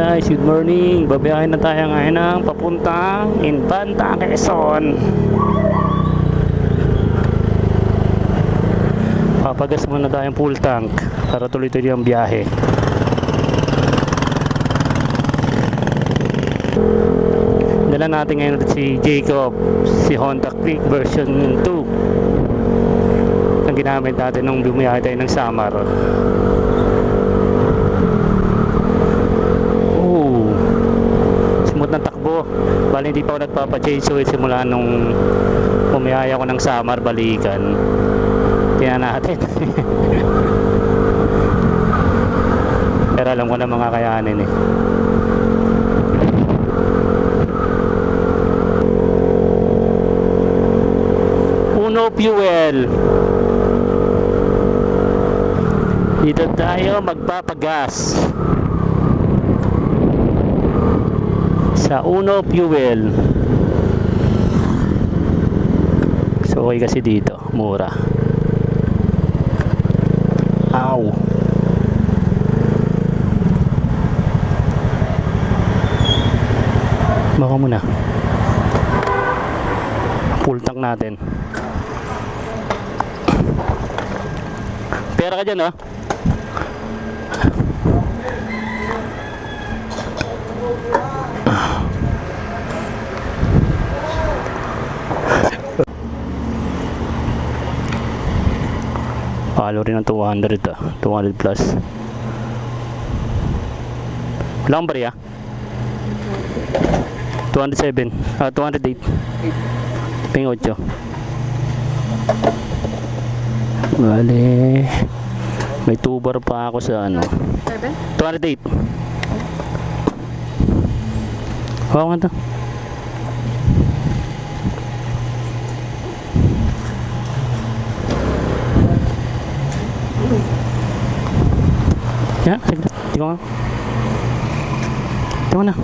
guys, good morning. Babiyahin na tayo ngayon ng papuntang Infanta, Quezon. Papagas muna tayong full tank para tuloy-tuloy ang biyahe. Dala natin ngayon si Jacob, si Honda Click version 2 ang ginamit natin nung bumiyahe tayo ng Samar. Smooth na takbo. Bali hindi pa ako nagpapa-change oil simula nung pumiyaya ako ng Samar balikan. Tingnan natin. Pero alam ko na mga kayanin eh. Uno Fuel. Dito tayo magpapagas sa Uno Fuel. So okay kasi dito, mura. Ow. Baka muna. Full tank natin. Pera ka dyan, oh. Palo rin ng 200 200 plus. Walang bariya? 207 208 ping 8. Bale may 2 bar pa ako sa ano 208. Oo nga to. Ya, sige. Tingnan mo. Tingnan na.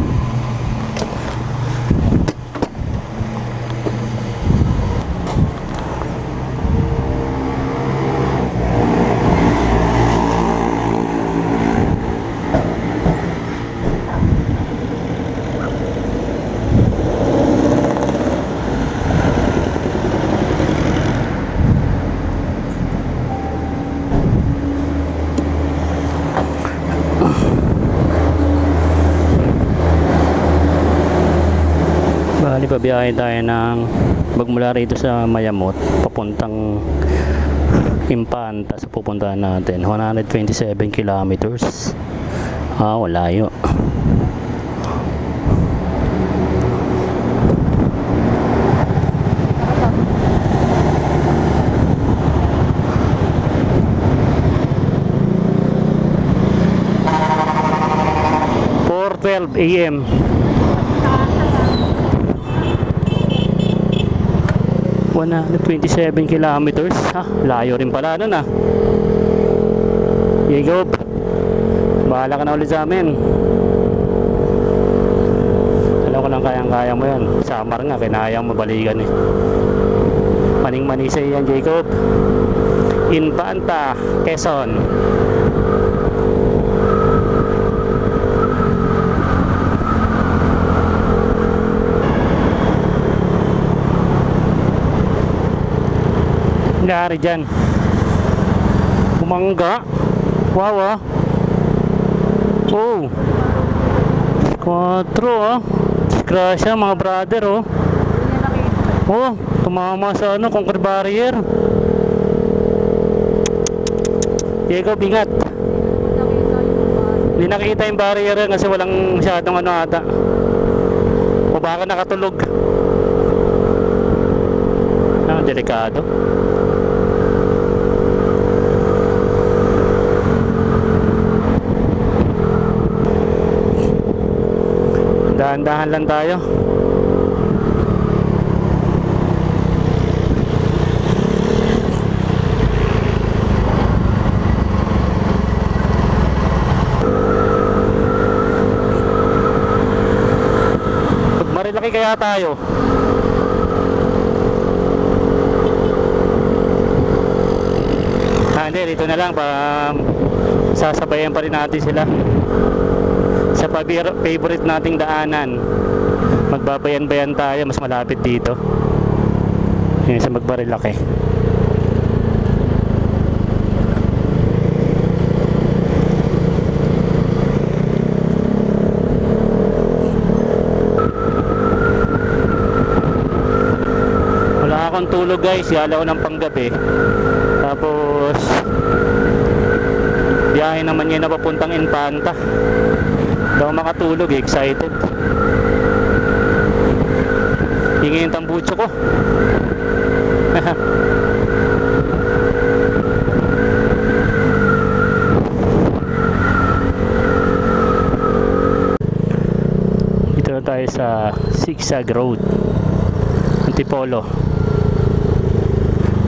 Bali pabiyahe tayo ng magmula rito sa Mayamot papuntang Infanta sa pupuntahan natin 127 kilometers. Walayo. AM 127 kilometers. Layo rin pala nun Jacob, bahala ka na ulit sa amin. Alam ko lang kayang-kaya mo yan. Samar nga, kinayang mabalikan eh. Maning-mani sa yan, Jacob. Infanta, Quezon. Nangyari dyan bumangga. Wow. Oh 4 disgrasya mga brother. Tumama sa concrete barrier. Jacob, ingat. Hindi nakita yung barrier kasi walang masyadong ata o baka nakatulog. Delikado. Dahan-dahan lang tayo. Pag marilaki kaya tayo. Hindi, dito na lang. Sasabayan pa rin natin sila. Sa favorite nating daanan. Magbabayan-bayan tayo, mas malapit dito. Yan sa Magbarilake. Wala akong tulog guys, yala ko ng panggabi. Tapos biyahe naman yun na papuntang Infanta. Hindi ako makatulog, excited. Hingin yung tambutso ko. Dito na tayo sa Zigzag Road, Antipolo.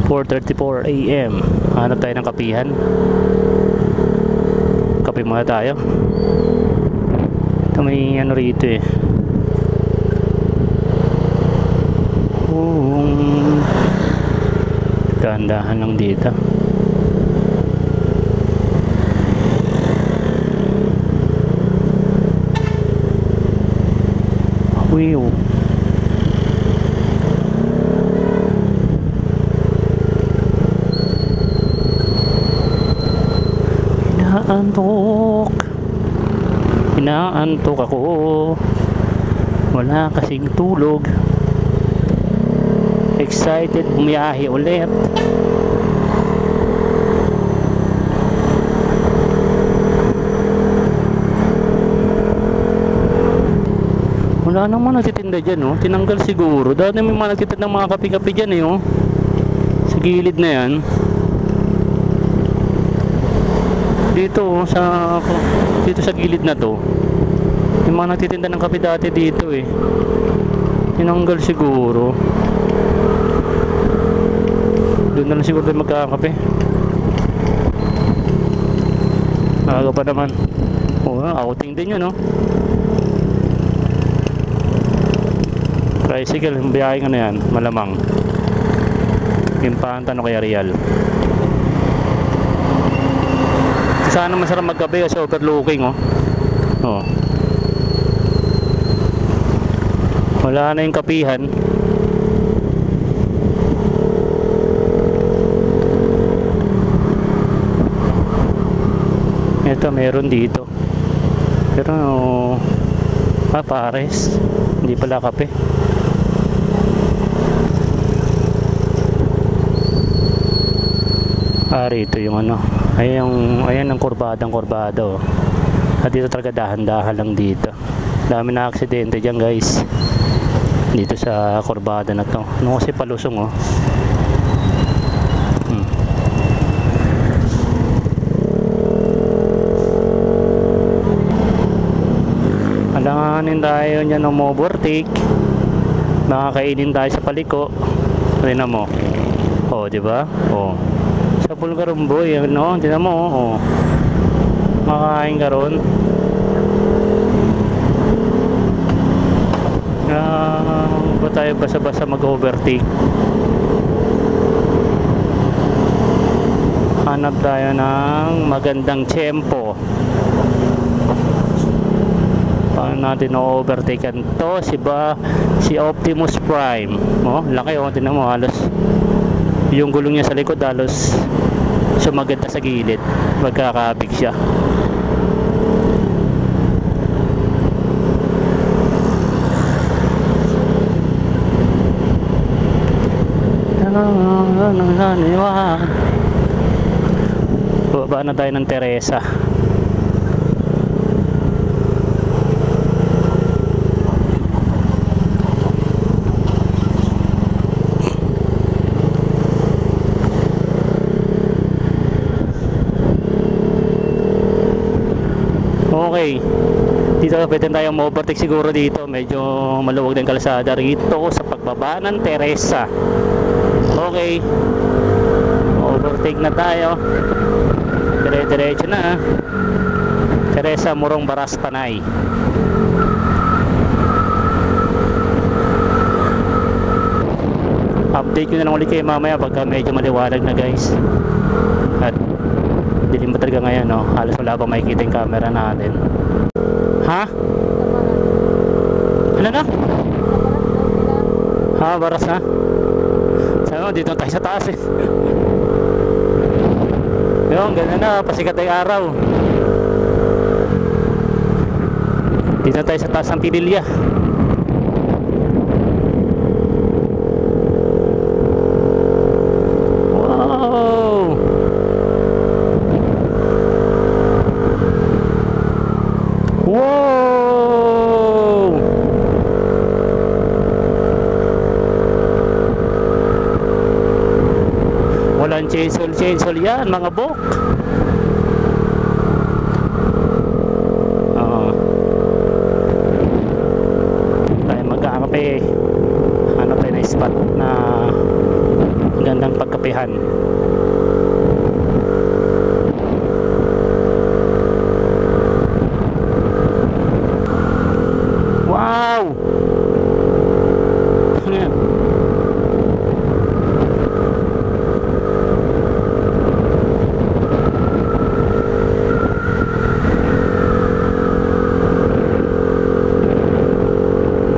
4:34 AM. Hanap tayo ng kapihan. Kape muna tayo. Ito may ano rito eh. Dahan-dahan lang dito. Wow. Inaantok ako, wala kasing tulog, excited bumiyahe ulit. Wala namang nagtitinda dyan, oh. Tinanggal siguro. Dati may mga nagtitinda ng mga kape-kape dyan eh, oh. Sa gilid na yan. Dito sa gilid na to, yung mga nagtitinda ng kape dati dito eh, tinanggal siguro. Doon na lang siguro tayo magkakape. Maaga pa naman. Outing din yun, no? Tricycle, biyahe nga na yan, malamang Infanta no kaya Real. Sana masarap maggabi kasi overlooking, oh. Oh. Wala na yung kapihan. Ito meron dito. Pero pares. Hindi pala kape. Rito yung ano. Ayan ang kurbadang-kurbado. At dito talaga dahan-dahan lang dito. Dami na aksidente dyan guys. Dito sa kurbada na to. Ano kasi palusong, oh. Alanganin tayo niya ng overtake. Makakainin tayo sa paliko. Tingnan mo. Oh, di ba? Oh. Sa Pulgarumboy, no? Tingnan mo, oh. Makakain ka ron. Ba tayo basa-basa mag-overtake? Hanap tayo ng magandang tiyempo. Paano natin na-overtaken to? Si Optimus Prime. Oh, laki, oh. Tingnan mo, halos yung gulong niya sa likod halos sumagat sa gilid. Magkakabig siya. Baba na tayo ng Teresa. Okay, dito pwede tayong ma-overtake siguro dito. Medyo maluwag ng kalsada rito sa pagbaba ng Teresa. Okay, overtake na tayo. Dire-diretso na, Teresa, Morong, Baras, Panay. Update ko na lang ulit kayo mamaya pagka medyo maliwanag na guys. At dilim pa talaga ngayon, no? Halos wala pa makikita yung camera natin. Ha? Ano na? Ha, baras na? Sabi mo, dito tayo sa taas eh. Yun, ganun na, pasikat ay araw. Dito tayo sa taas ng Pililya. Wow! Wow! Walang chainsaw yan, mga bok. Tayo magkakape. Hanap tayo na spot na gandang pagkapehan. Wow! Ano yan?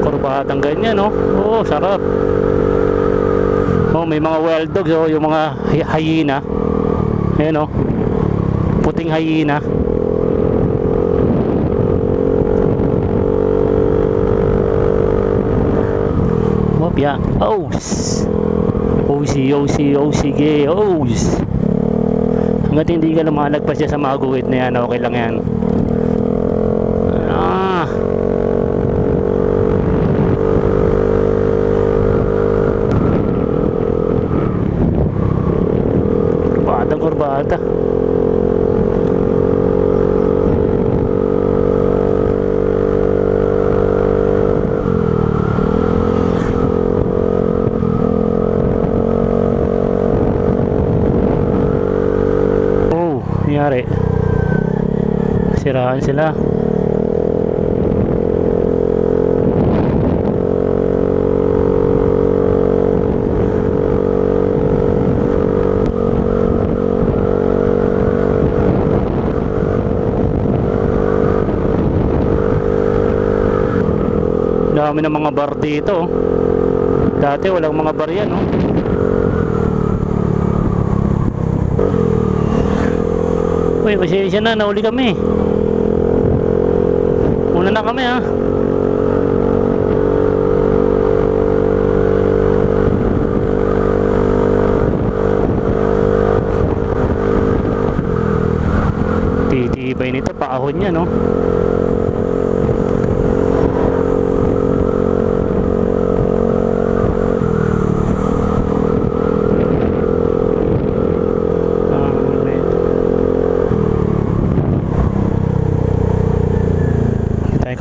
Kurbahatang ganyan, no? Oo, sarap. Oh, may mga wild dogs, oh, yung mga hyena. Ayan, oh. Puting hyena. Oh, yeah. Oh, sige. Oh. Hanggat hindi ka lumalagpas siya sa mga guhit na yan, okay lang yan. Ah. Kurbada. Oh, nangyari. Sirahan sila. Dami ng mga bar dito. Dati walang mga bar yan, no? Uy, pasensya na, nauli kami. Una na kami, ha? Titibay nito, paahon niya, no?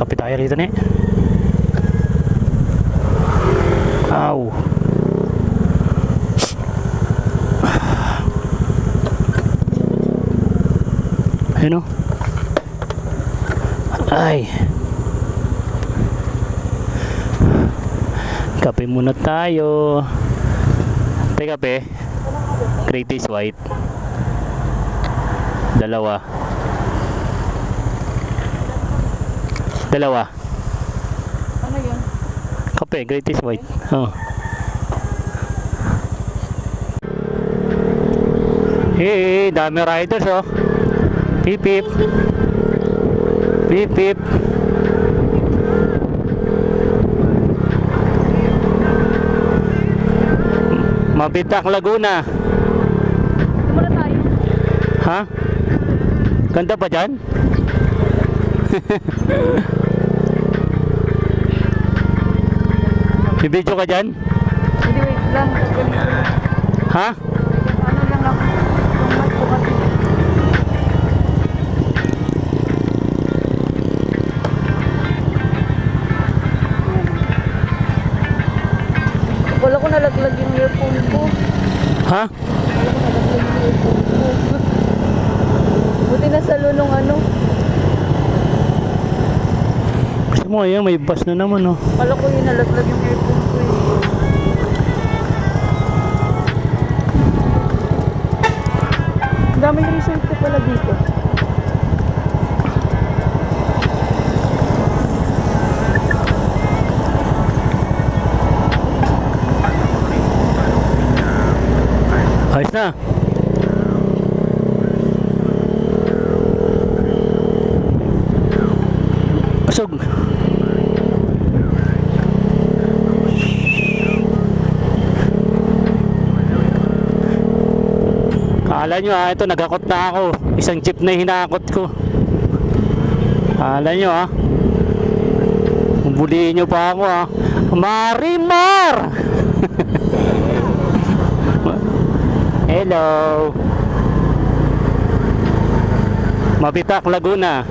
Kape tayo rito ni. Aw. Ayun o. Ay. Kape muna tayo. Teka, kape. Greatest White. Dalawa. Ano yun? Kape, Greatest White. Oh. Hey, dami riders, oh. Pip pip. Pip pip. Mabitak Laguna. Kumula tayo. Ha? Ganda pa dyan? Bibidyo ka dyan? Hindi, wait lang. Ha? Ano lang ako. Tumat ko kasi. Wala ko nalaglag yung earphone ko. Ha? Wala ko nalaglag yung earphone ko. Buti nasa lunong ano. Kasi mo, ayan, may bus na naman, oh. Wala ko yung nalaglag yung earphone ko eh. Ang daming resort ko pala dito. malusog. Kala nyo ito nagakot na ako. Isang jeep na hinakot ko. Kala nyo bulihin nyo pa ako Marimar! Hello. Mabitak, Laguna.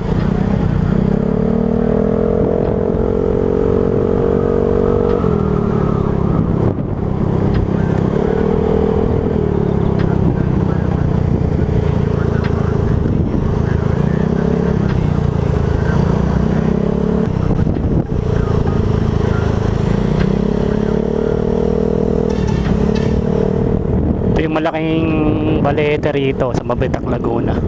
Ito yung malaking balete rito sa Mabitak, Laguna.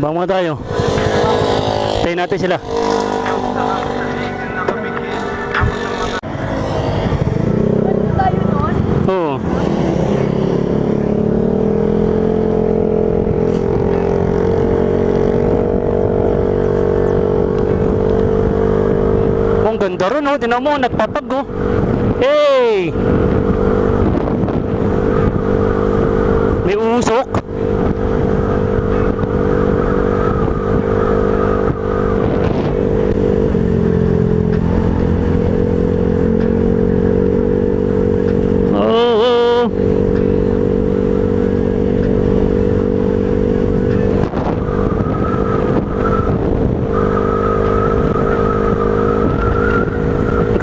Bang mga tayo. Tayo natin sila. Tayo nun? Oo. Ang ganda ron tinan mo, nagpapag Hey! May usok.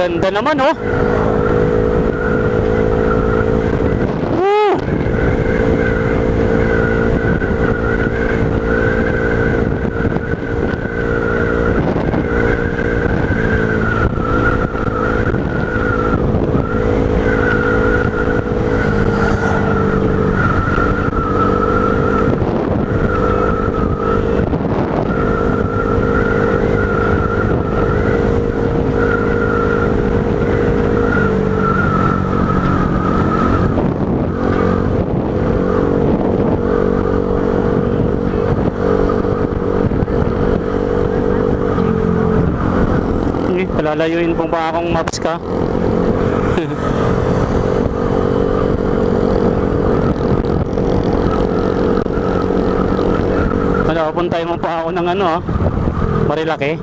Ganda naman Palalayuin pong ba akong maps ka? Pupuntay mo pa ako ng Marilaki.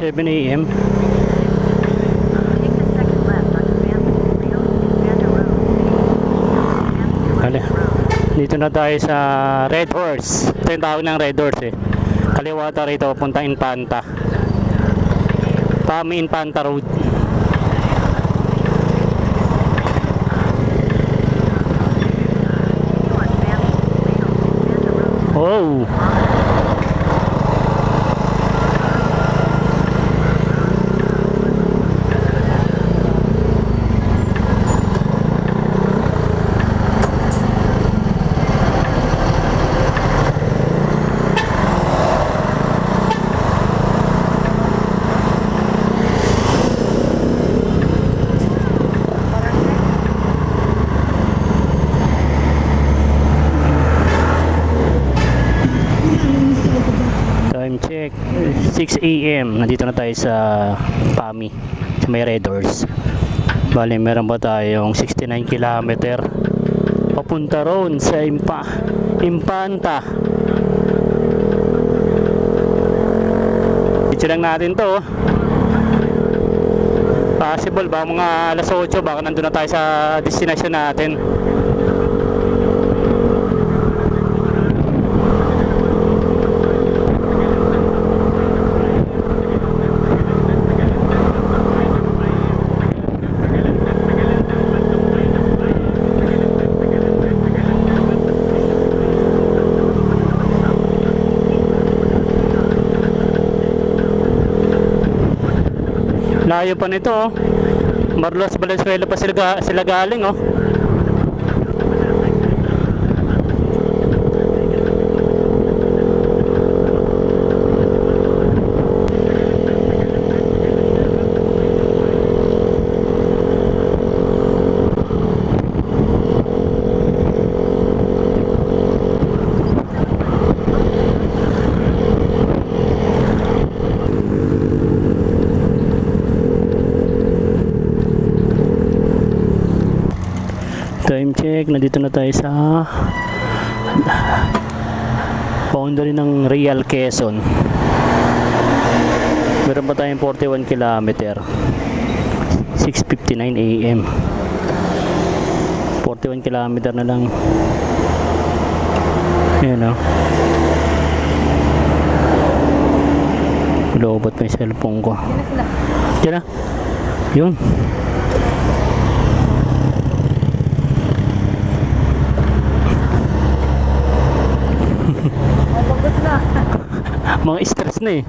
7 a.m. Kali. Dito na tayo sa Red Horse. Ito yung tawag ng Red Horse eh. Kaliwa tayo rito, punta Infanta. Pami Infanta Road. Oh. Time check 6 a.m. Nandito na tayo sa PAMI, sa may Red Horse. Bali meron ba tayong 69 kilometer papunta roon sa Infanta. Picture lang natin to. Possible ba mga alas 8 baka nandun na tayo sa destination natin. Layo pa nito oh. Marlos Valenzuela pa sila galing oh. Time check, nandito na tayo sa boundary ng Real Quezon. Meron pa tayong 41 kilometer, 6:59 a.m. 41 kilometer na lang. Ayan o. Lobot pa yung cellphone ko. Diyan na. Yun. Mga stress na eh.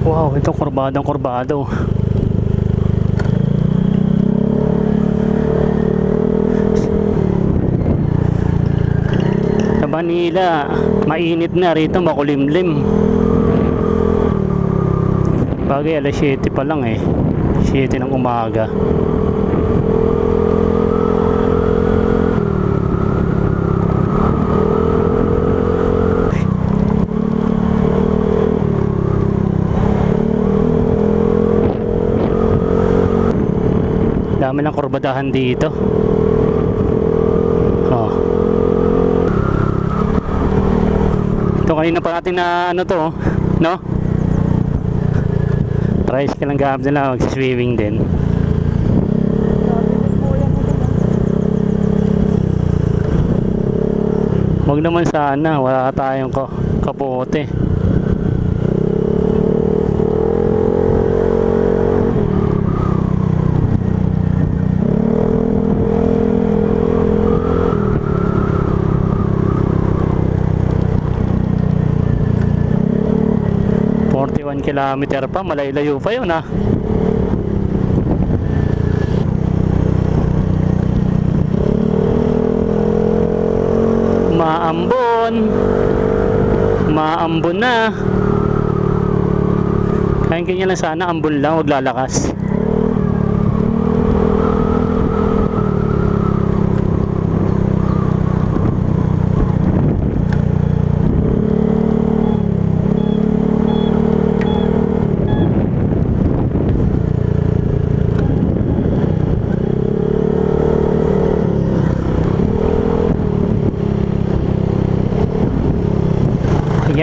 Wow, ito kurbadong-kurbado. Sa Manila, mainit na rito, makulimlim. Bagay alas 7 pa lang eh. 7 ng umaga. Dami ng kurbadahan dito. Oh. Ito kanina pa natin na ano to, no? Price ka lang gamit nila, mag-swimming din. Wag naman sana, wala tayong kapote. Kilometer pa, malayo pa yun ah. Maambon na. Kaya ganyan lang sana, ambon lang, huwag lalakas.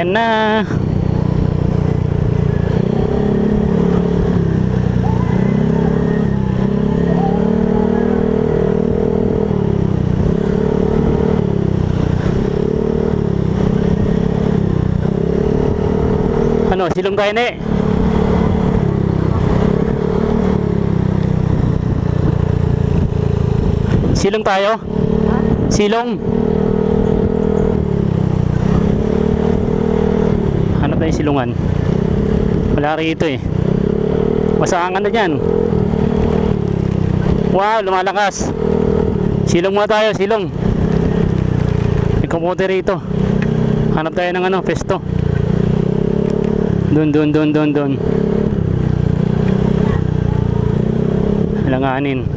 Ayan na. Ano, silong tayo na eh. Silong tayo? Silong. Hanap tayo silungan. Wala rito eh. Masaangan na dyan. Wow, lumalakas. Silong muna tayo, silong. May kamote rito. Hanap tayo ng ano, pesto. Dun. Langanin.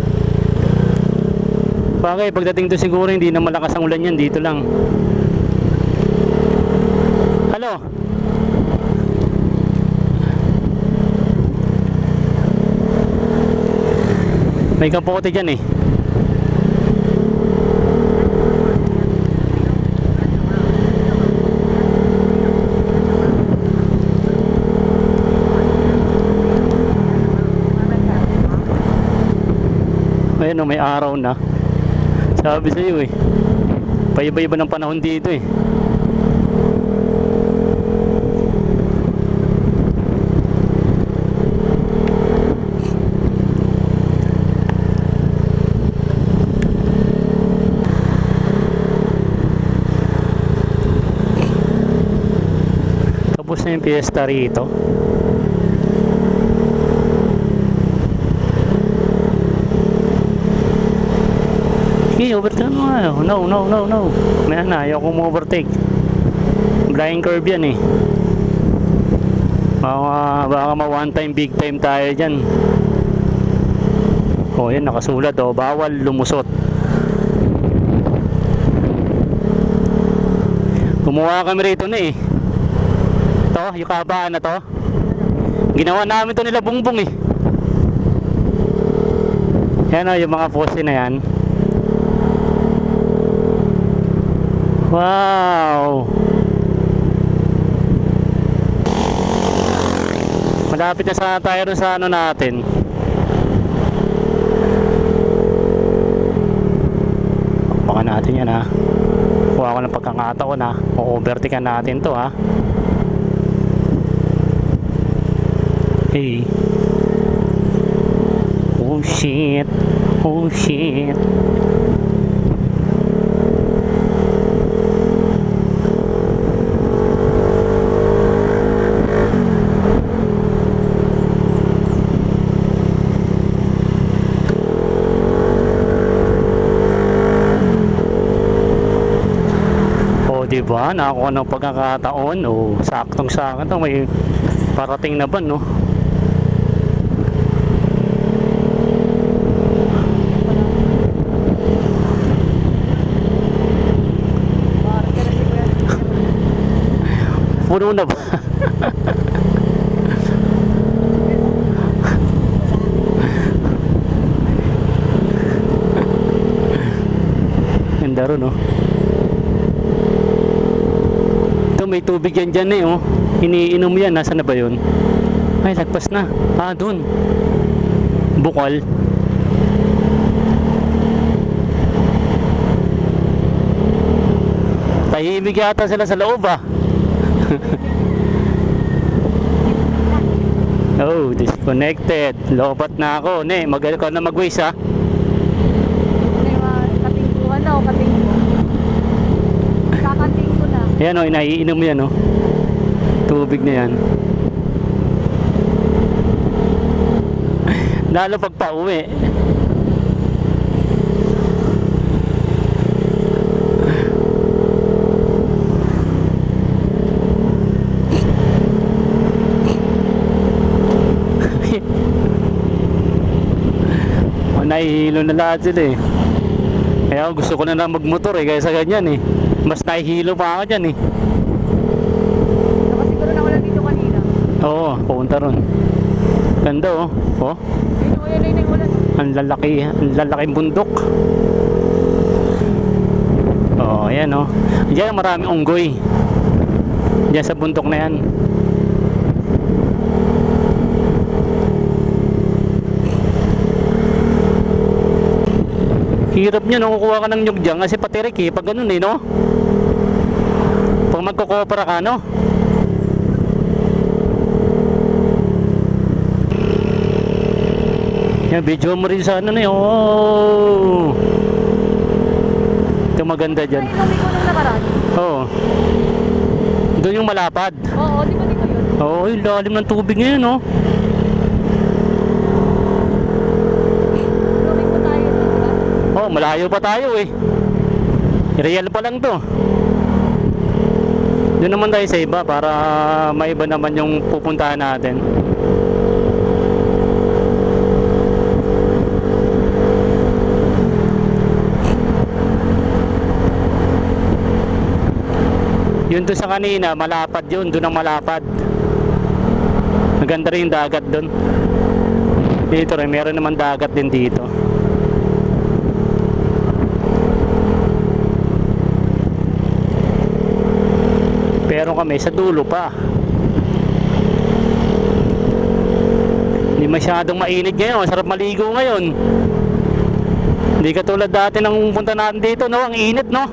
Bagay, pagdating to siguro hindi na malakas ang ulan yan. Dito lang. Halo? May kapote dyan eh. Ayan o, may araw na. Sabi sa iyo eh. Paiba-iba ng panahon dito eh. Tapos na yung fiesta rito. Okay, overtake mo nga. No. May na, ayaw kong overtake. Blind curve yan eh. Baka one time, big time tayo dyan. O yan, nakasulat o. Bawal lumusot. Gumawa kami rito na eh. Ito, yung kabaan na to. Ginawa namin to nila bungbong eh. Yan o, yung mga poste na yan. Wow! Malapit na sana tayo sa ano natin. Baka natin yan ha. Kuha ko ng pagkakataon ha. O-overtakean natin to ha. Hey. Oh shit. Oh shit. Diba? Nakakuha ng pagkakataon. O, saktong sakto. May parating na ba, no? Puno na ba? Ganda rin, no? May tubig yan dyan eh oh. Iniinom yan. Nasaan na ba yun? Ay, lagpas na. Ah, dun. Bukal. Tahimik yata sila sa loob ah. Oh, disconnected. Lobat na ako. Ne, magagal ka na mag-waste ha. Katingkuhan na o katingkuhan. Kakating ko na. Ayan o, inaiinom yan o. Tubig na yan. Lalo pag pauwi. Nahihilo na lahat sila eh. Kaya gusto ko na lang magmotor eh, kaya sa ganyan eh. Mas nahihilo pa ako dyan eh. Saka siguro nawalan dito kanina. Oo, pupunta ron. Ganda oh. Oh. Ayun, ulan. Ang lalaking bundok. Oh, ayan oh. Diyan maraming unggoy. Diyan sa bundok na yan. Hirap nyo nung kukuha ka ng nyug dyan kasi patirik eh. Pag ganun eh, no? Pag magkukopra ka, no? Yan, video mo rin sa ano na yun. Oh! Ito maganda dyan. Ay, inuwi ko nung nakaraan. Oo. Doon yung malapad. Oo, di ba dito yun? Oo, yung lalim ng tubig ngayon, no? Inuwi ko tayo, di ba? Oh, malayo pa tayo eh. Real pa lang to. Doon naman tayo sa iba para maiba naman yung pupuntahan natin. Yun doon sa kanina, malapad yun. Doon ang malapad. Maganda rin yung dagat doon. Dito rin, meron naman dagat din dito. Pero kami sa dulo pa. Hindi masyadong mainit ngayon. Masarap maligo ngayon. Hindi katulad dati nang punta natin dito, no? Ang init, no?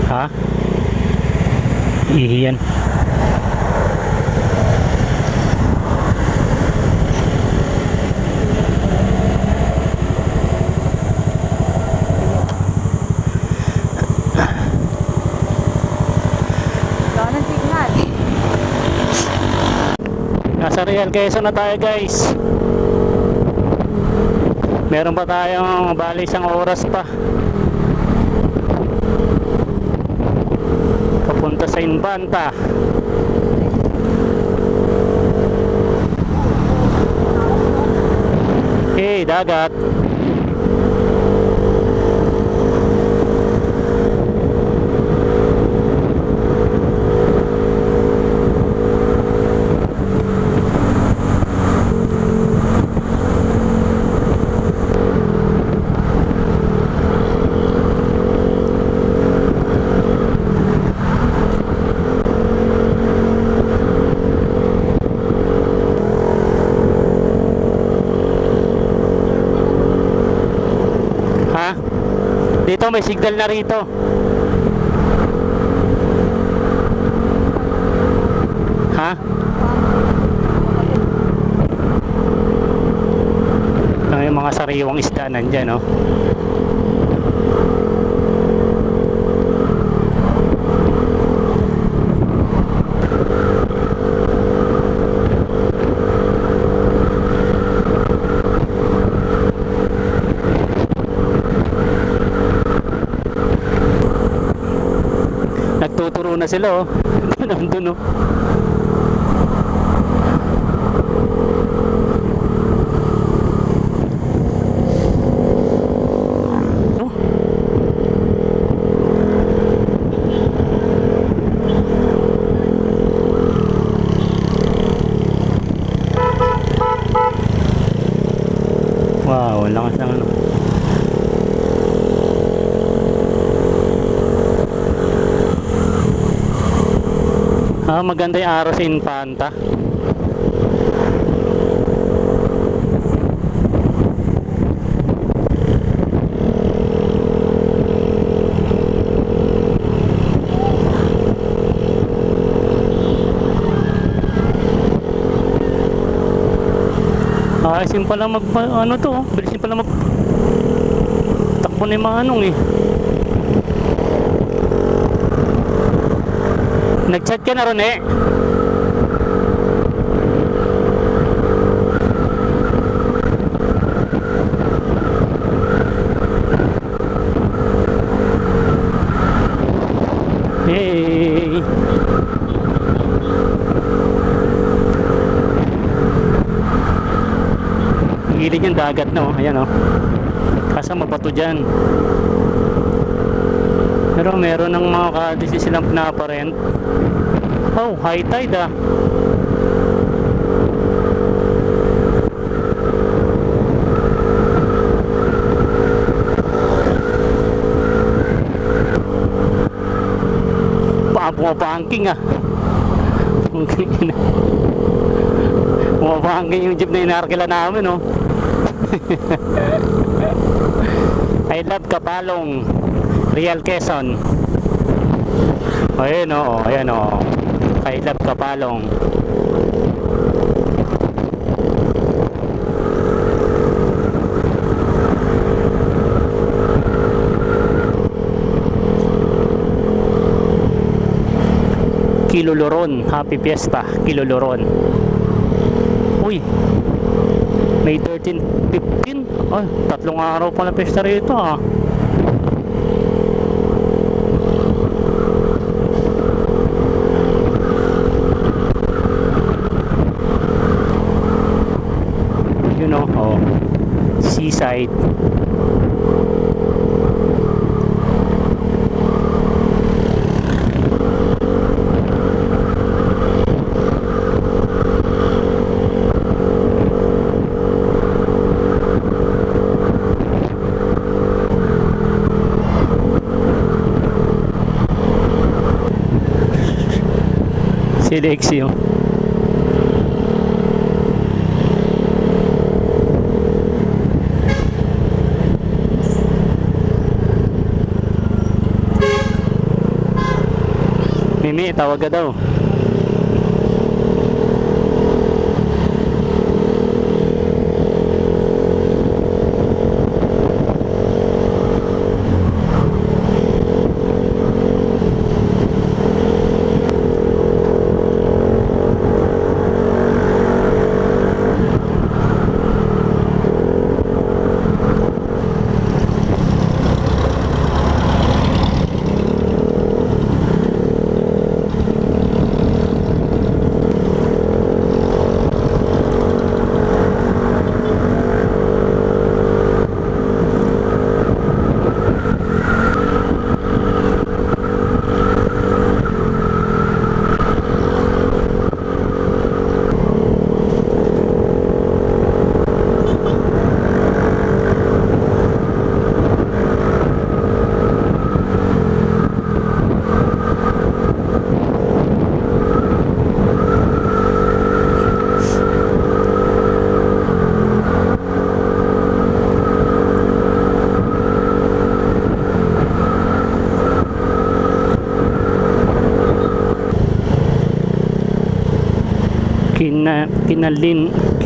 Ha? Ihiyan. Wala ng signal. Nasa Real Quezon na tayo, guys. Meron pa tayong bali isang oras pa papunta sa Infanta. Dagat. Dito may signal na rito. Ha? Yung mga sariwang isda nandyan, no? Nagtuturo na sila, oh. Nandun, oh. Wow, ang lakas ng ano. Maganda yung araw sa Infanta. Ayusin pala ano to, bilisin pala takbo na yung mga anong eh. Nag-chat ka na ron eh. Hey. Gilid yung dagat, no? Ayan, oh. Kasama bato dyan. Pero meron ng mga kadisi silang pinaparent. Oh, high tide ah. Pumapangking ah. Pumapangking yung jeep na inarkila namin oh. I love Kapalong, Real Quezon. Ayan o, ayan o. I love Kapalong. Kiluluron, happy fiesta, Kiluluron. Uy, May 13, 15. Ay, 3 araw pa na pesta rito ah. You know, oh, seaside. Si Lexio. Mimi, tawag ka daw.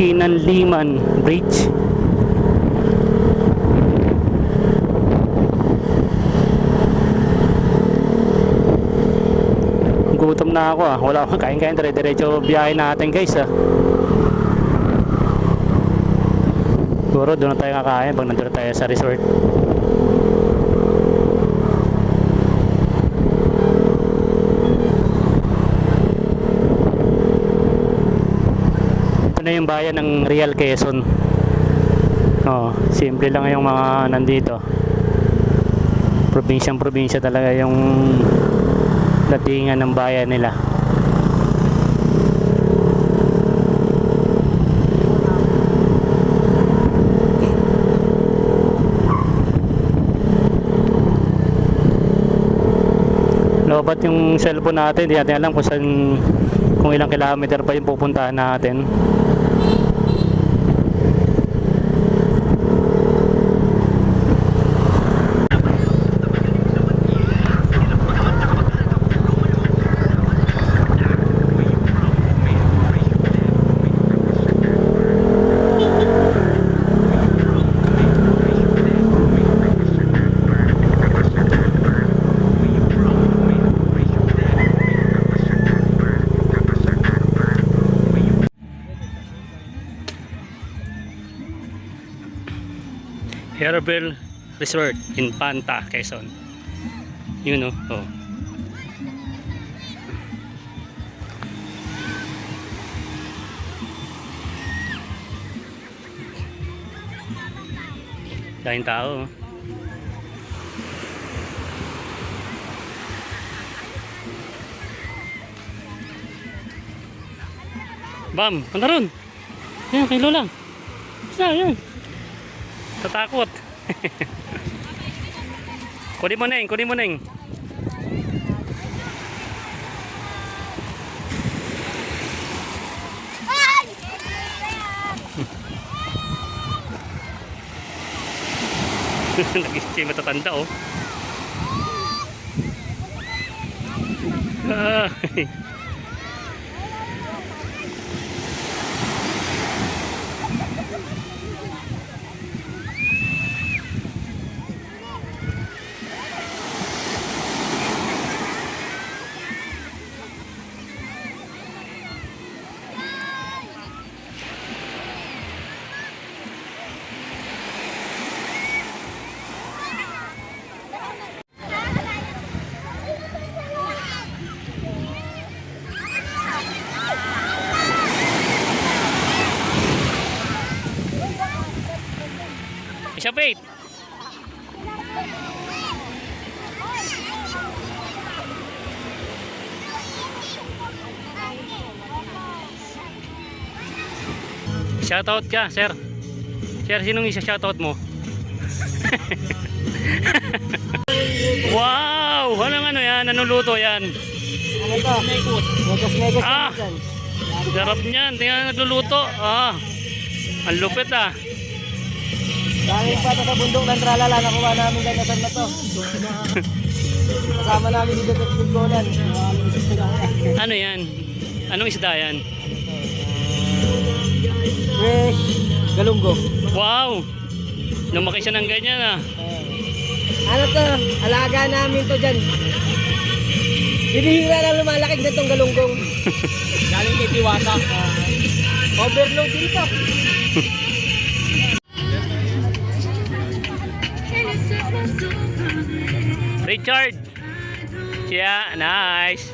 Kinanliman Bridge. Gutom na ako ah. Wala akong kain-kain. Dire-diretso biyahe natin guys ah. Siguro doon na tayo kakain pag nandun tayo sa resort. Ito na yung bayan ng Real Quezon. Oh, simple lang yung mga nandito. Probinsyang-probinsya talaga yung datingan ng bayan nila. Lobat yung cellphone natin, hindi natin alam kung saan, kung ilang kilometer pa yung pupuntahan natin. Herbal Resort in Panta, Quezon. Yun know, oh. Daming tao. Bam, punta ron. Yan, kay Lola. Basta, yan. Tatakot. Kunin mo, Neng. Kunin mo, Neng. Nag-isip matatanda, oh. Ay. Isa, Faith. Shoutout ka, sir. Sir, sinong isa-shoutout mo? Wow! Walang ano yan? Anong luto yan? Ano ito? Megas Ah! dyan. Sarap niyan. Tingnan nagluluto. Ah! Ang lupit ah. Galing pa ito sa bundok ng Tralala. Nakuha namin ganyasan na to. Kasama namin si Detective Conan. Ano yan? Anong isda yan? Fresh galunggo. Wow! Lumaki siya ng ganyan ah. Ano to? Alaga namin to dyan. Bibihira na lumalaki ganitong galunggong. Galing kay Diwata. Overload din to. Richard! Yeah, nice!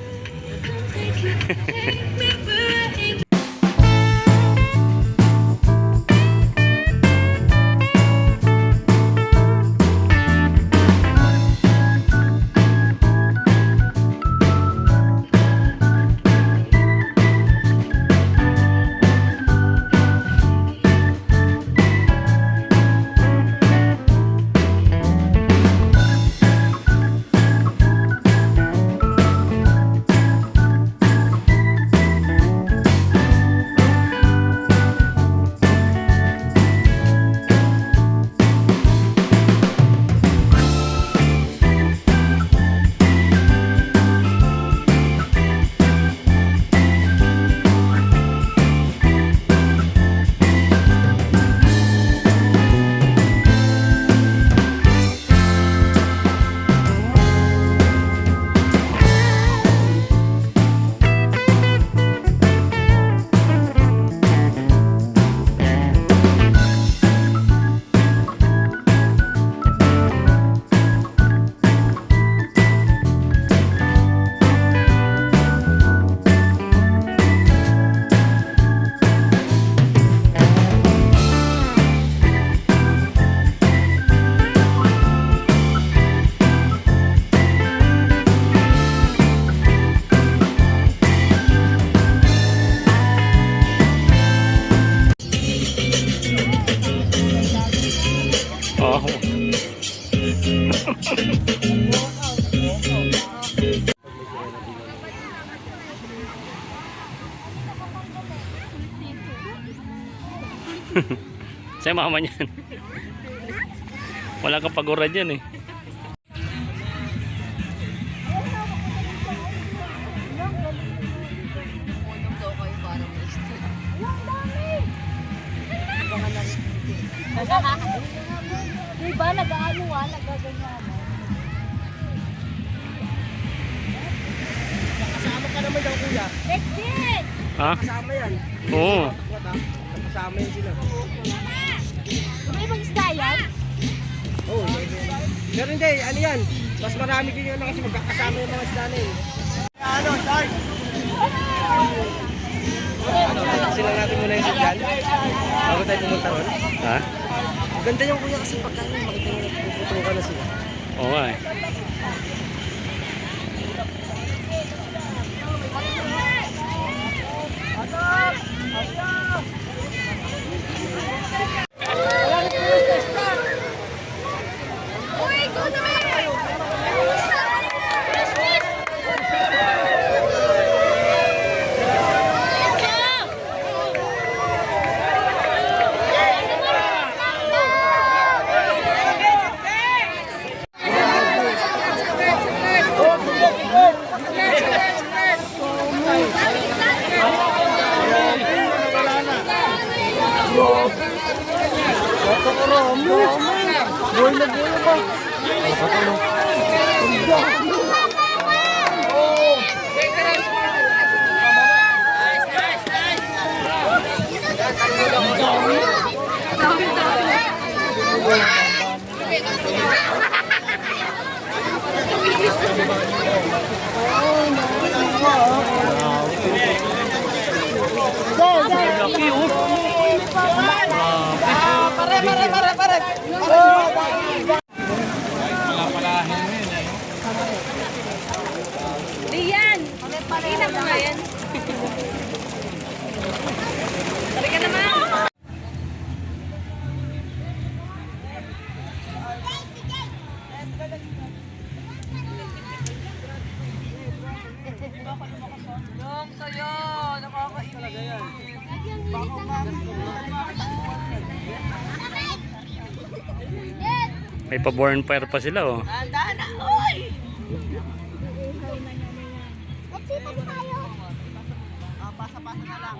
Oh. Sa'yo mama niyan. Wala kang pagura dyan eh. Diba, nag-ano nga, nag-ganyan. Kasama ka naman daw kuya. That's it! Ha? Kasama yan. Oo. Kasama yan sila. May ibang isda yan? Oo. Pero hindi, ano yan? Mas marami din yun kasi magkakasama yung mga isda na yun. Ano, start! Ano, sila natin muna yung sidyan. Bago tayo pumunta ron. Ha? Ganda yung kuya kasi pagkain, makita nyo puputukan na sila. Oo nga eh. Buhay na ba? Laki oh. Pare. Diyan! Tingnan mo nga yan. Tari ka naman! Yung sayo, nakakainis. May pa-bonfire pa sila oh. Handa na, oy! Pasa-pasa na lang.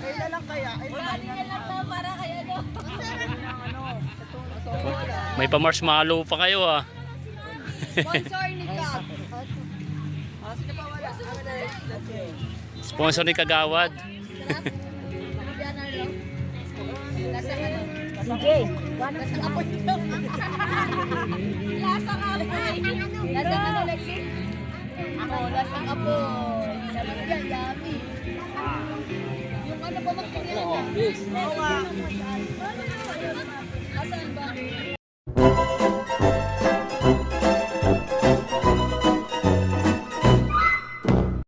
Kailan lang kaya? Niya lang daw para kay ano. May pa-marshmallow pa kayo ah. Sponsor ni Cap. Sige pa, wala. Sponsor ni Kagawad. Sige. Lasang apoy. Lasang apoy. Lasang ano, Lexi? Ako, lasang apoy. Sabi ko yan, yummy. Yung ano ba magpingilan niya? Oo nga.